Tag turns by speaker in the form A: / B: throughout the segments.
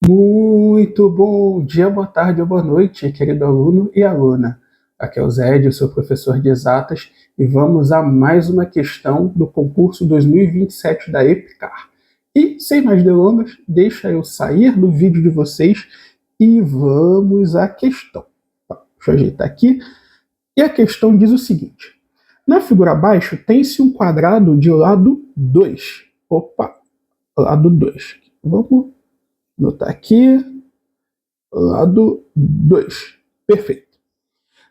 A: Muito bom dia, boa tarde ou boa noite, querido aluno e aluna. Aqui é o Zé, eu sou professor de exatas e vamos a mais uma questão do concurso 2027 da EPICAR. E, sem mais delongas, deixa eu sair do vídeo de vocês e vamos à questão. Deixa eu ajeitar aqui. E a questão diz o seguinte: na figura abaixo tem-se um quadrado de lado 2. Opa, lado 2. Vamos anotar aqui, lado 2. Perfeito.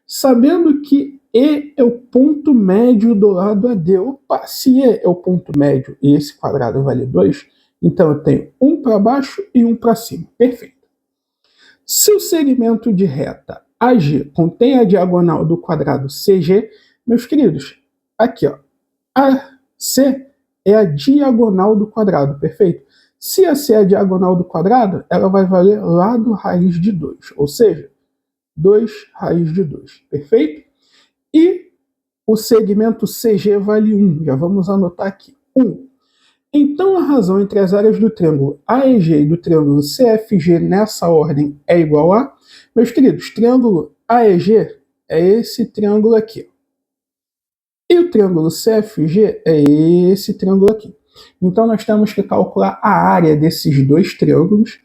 A: Sabendo que E é o ponto médio do lado AD. Opa, se E é o ponto médio e esse quadrado vale 2, então eu tenho um para baixo e um para cima. Perfeito. Se o segmento de reta AG contém a diagonal do quadrado CG, meus queridos, aqui ó, AC é a diagonal do quadrado, perfeito? Se AC é a diagonal do quadrado, ela vai valer lado raiz de 2, ou seja, 2 raiz de 2, perfeito? E o segmento CG vale 1, já vamos anotar aqui, 1. Então a razão entre as áreas do triângulo AEG e do triângulo CFG nessa ordem é igual a, meus queridos, triângulo AEG é esse triângulo aqui. E o triângulo CFG é esse triângulo aqui. Então nós temos que calcular a área desses dois triângulos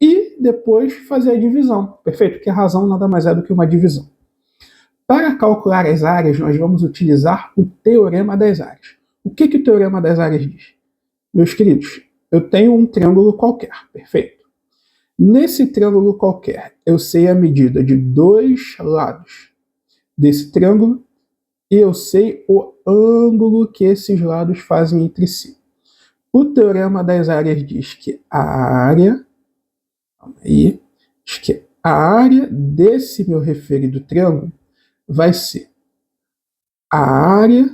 A: e depois fazer a divisão, perfeito? Porque a razão nada mais é do que uma divisão. Para calcular as áreas, nós vamos utilizar o teorema das áreas. O que o teorema das áreas diz? Meus queridos, eu tenho um triângulo qualquer, perfeito? Nesse triângulo qualquer, eu sei a medida de dois lados desse triângulo e eu sei o ângulo que esses lados fazem entre si. O teorema das áreas diz que a área, desse meu referido triângulo vai ser a área,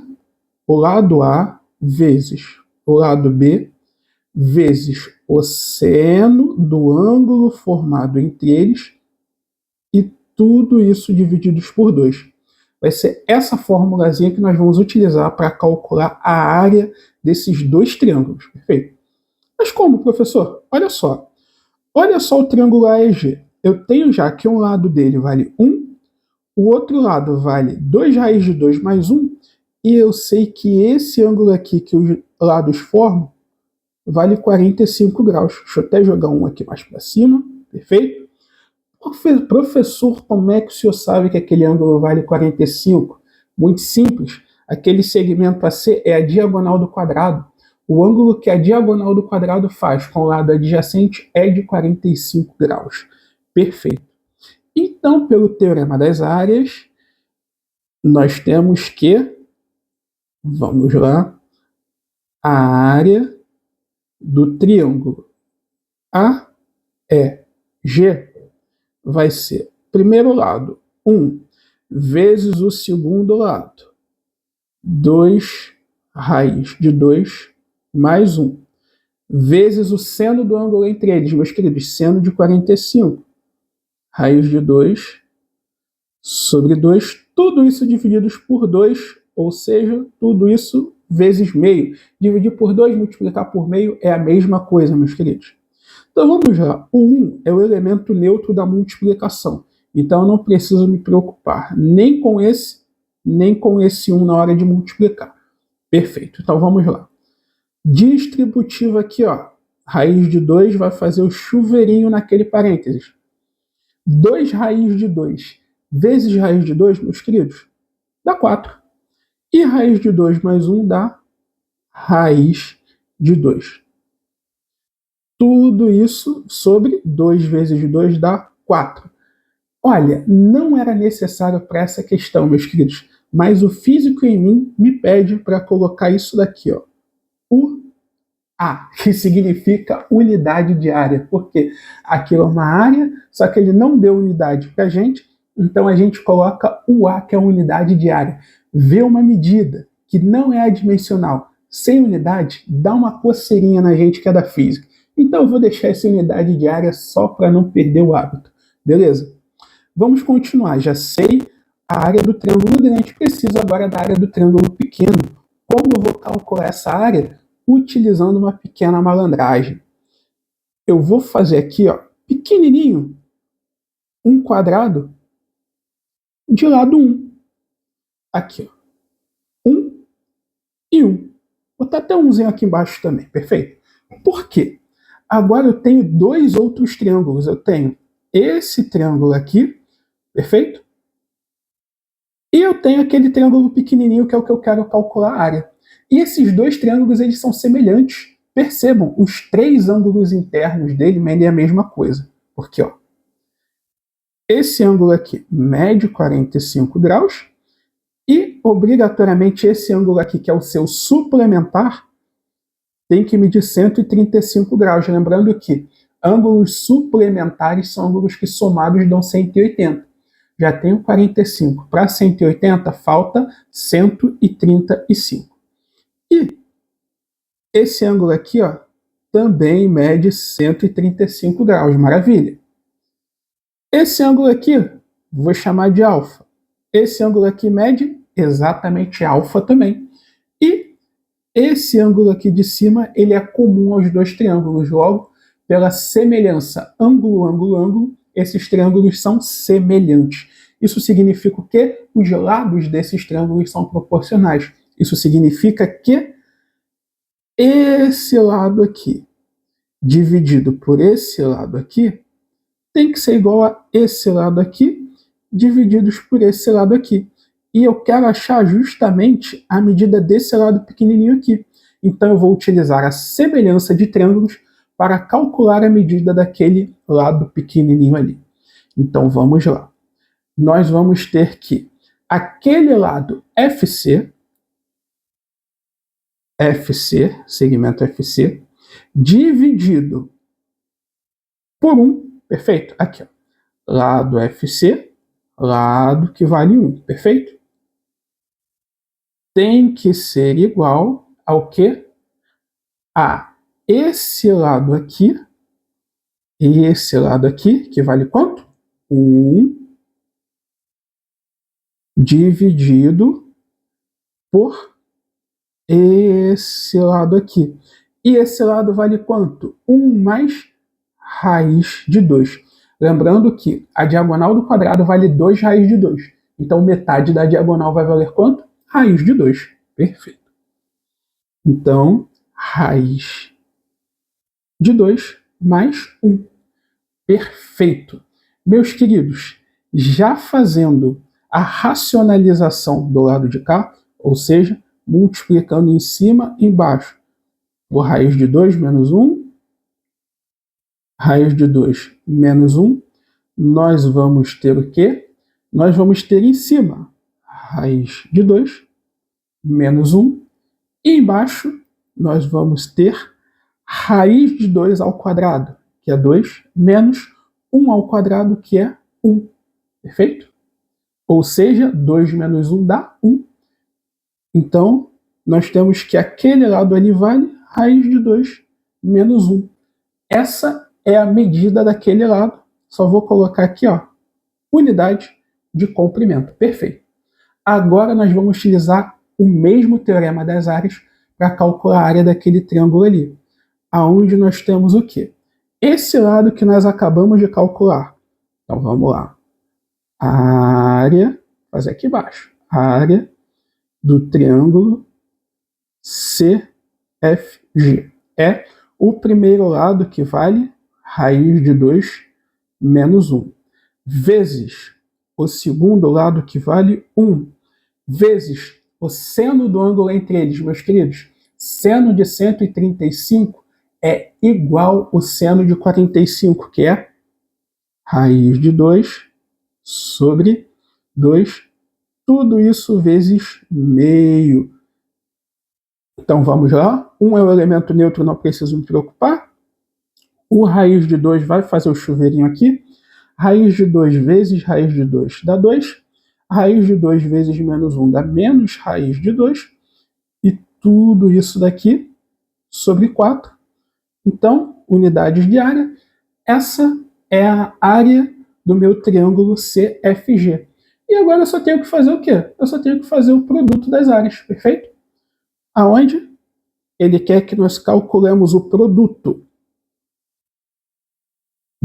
A: o lado A, vezes o lado B, vezes o seno do ângulo formado entre eles, e tudo isso divididos por 2. Vai ser essa formulazinha que nós vamos utilizar para calcular a área desses dois triângulos, perfeito? Mas como, professor? Olha só o triângulo AEG. Eu tenho já que um lado dele vale 1, o outro lado vale 2 raiz de 2 mais 1, e eu sei que esse ângulo aqui que os lados formam vale 45 graus. Deixa eu até jogar um aqui mais para cima, perfeito? Professor, como é que o senhor sabe que aquele ângulo vale 45? Muito simples, aquele segmento AC é a diagonal do quadrado. O ângulo que a diagonal do quadrado faz com o lado adjacente é de 45 graus. Perfeito. Então, pelo teorema das áreas, nós temos que, vamos lá, a área do triângulo AEG vai ser, primeiro lado, 1 vezes o segundo lado, 2 raiz de 2 mais 1, vezes o seno do ângulo entre eles, meus queridos, seno de 45, raiz de 2 sobre 2, tudo isso divididos por 2, ou seja, tudo isso vezes meio. Dividir por 2, multiplicar por meio é a mesma coisa, meus queridos. Então vamos lá, o 1 é o elemento neutro da multiplicação, então eu não preciso me preocupar nem com esse 1 na hora de multiplicar. Perfeito, então vamos lá. Distributivo aqui, ó, raiz de 2 vai fazer o chuveirinho naquele parênteses. 2 raiz de 2 vezes raiz de 2, meus queridos, dá 4. E raiz de 2 mais 1 dá raiz de 2. Tudo isso sobre 2 vezes 2 dá 4. Olha, não era necessário para essa questão, meus queridos, mas o físico em mim me pede para colocar isso daqui, ó, UA, que significa unidade de área, porque aquilo é uma área, só que ele não deu unidade para a gente, então a gente coloca UA, que é a unidade de área. Vê uma medida que não é adimensional, sem unidade, dá uma coceirinha na gente que é da física. Então eu vou deixar essa unidade de área só para não perder o hábito, beleza? Vamos continuar, já sei a área do triângulo grande, preciso agora da área do triângulo pequeno. Como eu vou calcular essa área? Utilizando uma pequena malandragem. Eu vou fazer aqui, ó, pequenininho, um quadrado de lado 1. Aqui, ó. 1 e 1. Vou botar até umzinho aqui embaixo também, perfeito? Por quê? Agora eu tenho dois outros triângulos. Eu tenho esse triângulo aqui, perfeito? E eu tenho aquele triângulo pequenininho que é o que eu quero calcular a área. E esses dois triângulos, eles são semelhantes. Percebam, os três ângulos internos dele medem a mesma coisa. Porque, ó, esse ângulo aqui mede 45 graus e, obrigatoriamente, esse ângulo aqui, que é o seu suplementar, tem que medir 135 graus. Lembrando que ângulos suplementares são ângulos que somados dão 180. Já tenho 45. Para 180, falta 135. E esse ângulo aqui, ó, também mede 135 graus. Maravilha. Esse ângulo aqui, vou chamar de alfa. Esse ângulo aqui mede exatamente alfa também. E esse ângulo aqui de cima, ele é comum aos dois triângulos. Logo, pela semelhança ângulo, ângulo, ângulo, esses triângulos são semelhantes. Isso significa que os lados desses triângulos são proporcionais. Isso significa que esse lado aqui, dividido por esse lado aqui, tem que ser igual a esse lado aqui, divididos por esse lado aqui. E eu quero achar justamente a medida desse lado pequenininho aqui. Então eu vou utilizar a semelhança de triângulos para calcular a medida daquele lado pequenininho ali. Então vamos lá. Nós vamos ter que aquele lado FC, segmento FC, dividido por 1, perfeito? Aqui, ó. Lado FC, lado que vale 1, perfeito? Tem que ser igual ao quê? A esse lado aqui e esse lado aqui, que vale quanto? 1 dividido por esse lado aqui. E esse lado vale quanto? 1 mais raiz de 2. Lembrando que a diagonal do quadrado vale 2 raiz de 2. Então metade da diagonal vai valer quanto? Raiz de 2. Perfeito. Então, raiz de 2 mais 1. Perfeito. Meus queridos, já fazendo a racionalização do lado de cá, ou seja, multiplicando em cima e embaixo, por raiz de 2 menos 1, raiz de 2 menos 1, nós vamos ter o quê? Nós vamos ter em cima raiz de 2 menos 1, e embaixo nós vamos ter raiz de 2 ao quadrado, que é 2, menos 1 ao quadrado, que é 1. Perfeito? Ou seja, 2 menos 1 dá 1. Então, nós temos que aquele lado ali vale raiz de 2 menos 1. Essa é a medida daquele lado. Só vou colocar aqui, ó, unidade de comprimento. Perfeito. Agora nós vamos utilizar o mesmo teorema das áreas para calcular a área daquele triângulo ali. Aonde nós temos o quê? Esse lado que nós acabamos de calcular. Então vamos lá. A área, fazer aqui embaixo, a área do triângulo CFG é o primeiro lado que vale raiz de 2 menos 1, vezes o segundo lado que vale 1, vezes o seno do ângulo entre eles, meus queridos. Seno de 135 é igual ao seno de 45, que é raiz de 2 sobre 2, tudo isso vezes meio. Então vamos lá. 1 é o elemento neutro, não preciso me preocupar. O raiz de 2 vai fazer o chuveirinho aqui. Raiz de 2 vezes raiz de 2 dá 2. Raiz de 2 vezes menos 1 dá menos raiz de 2. E tudo isso daqui sobre 4. Então, unidades de área. Essa é a área do meu triângulo CFG. E agora eu só tenho que fazer o quê? Eu só tenho que fazer o produto das áreas, perfeito? Aonde ele quer que nós calculemos o produto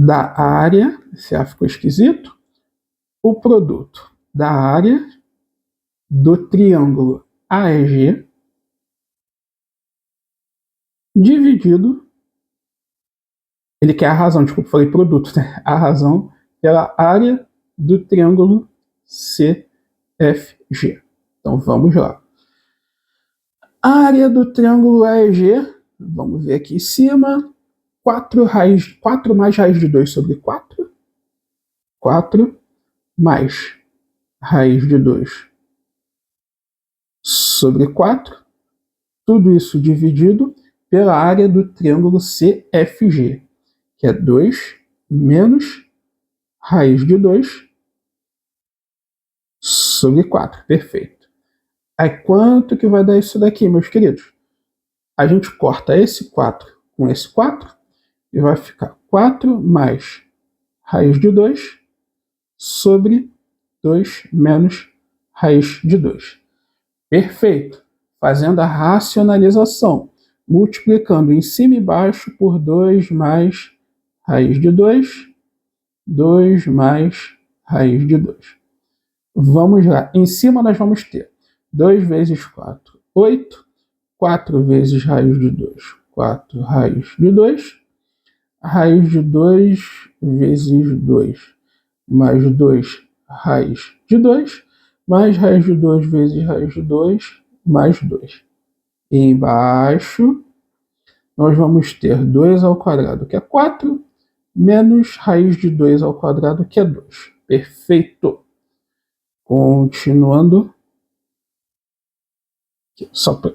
A: da área, esse A ficou esquisito, o produto da área do triângulo AEG dividido, ele quer a razão, desculpa, falei produto, né? A razão pela área do triângulo CFG. Então vamos lá. A área do triângulo AEG, vamos ver aqui em cima, 4 mais raiz de 2 sobre 4. 4 mais raiz de 2 sobre 4. Tudo isso dividido pela área do triângulo CFG, que é 2 menos raiz de 2 sobre 4. Perfeito. Aí quanto que vai dar isso daqui, meus queridos? A gente corta esse 4 com esse 4 e vai ficar 4 mais raiz de 2 sobre 2 menos raiz de 2. Perfeito. Fazendo a racionalização, multiplicando em cima e baixo por 2 mais raiz de 2, 2 mais raiz de 2. Vamos lá. Em cima nós vamos ter 2 vezes 4, 8. 4 vezes raiz de 2, 4 raiz de 2. Raiz de 2 vezes 2, mais 2 raiz de 2, mais raiz de 2 vezes raiz de 2, mais 2. E embaixo, nós vamos ter 2 ao quadrado, que é 4, menos raiz de 2 ao quadrado, que é 2. Perfeito. Continuando. Só para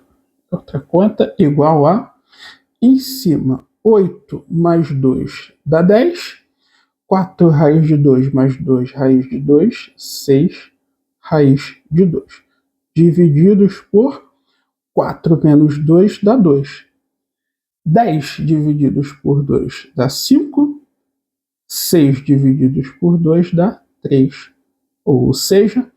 A: outra conta, igual a, em cima, 8 mais 2 dá 10. 4 raiz de 2 mais 2 raiz de 2, 6 raiz de 2. Divididos por 4 menos 2 dá 2. 10 divididos por 2 dá 5. 6 divididos por 2 dá 3. Ou seja,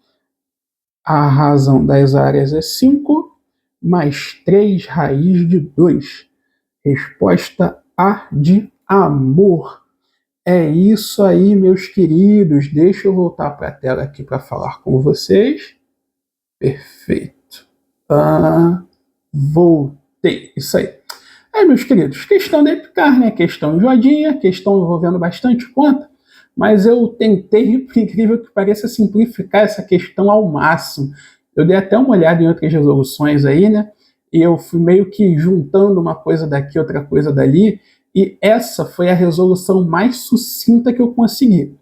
A: a razão das áreas é 5 mais 3 raiz de 2. Resposta A de amor. É isso aí, meus queridos. Deixa eu voltar para a tela aqui para falar com vocês. Perfeito. Voltei. Isso aí. Aí, meus queridos, questão da EPICAR, né? Questão enjoadinha, questão envolvendo bastante conta, mas eu tentei, por incrível que pareça, simplificar essa questão ao máximo. Eu dei até uma olhada em outras resoluções aí, né? E eu fui meio que juntando uma coisa daqui, outra coisa dali, e essa foi a resolução mais sucinta que eu consegui.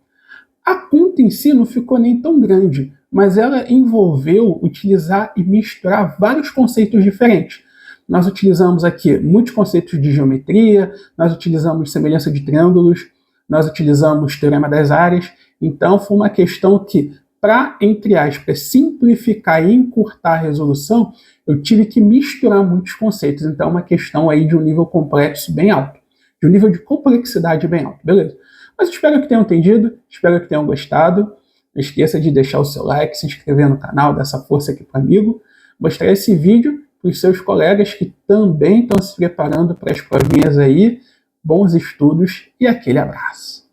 A: A conta em si não ficou nem tão grande, mas ela envolveu utilizar e misturar vários conceitos diferentes. Nós utilizamos aqui muitos conceitos de geometria, nós utilizamos semelhança de triângulos, nós utilizamos teorema das áreas. Então foi uma questão que, para, entre aspas, simplificar e encurtar a resolução, eu tive que misturar muitos conceitos. Então é uma questão aí de um nível complexo bem alto, de um nível de complexidade bem alto, beleza? Mas espero que tenham entendido, espero que tenham gostado. Não esqueça de deixar o seu like, se inscrever no canal, dar essa força aqui para o amigo. Mostrar esse vídeo para os seus colegas que também estão se preparando para as provinhas aí. Bons estudos e aquele abraço.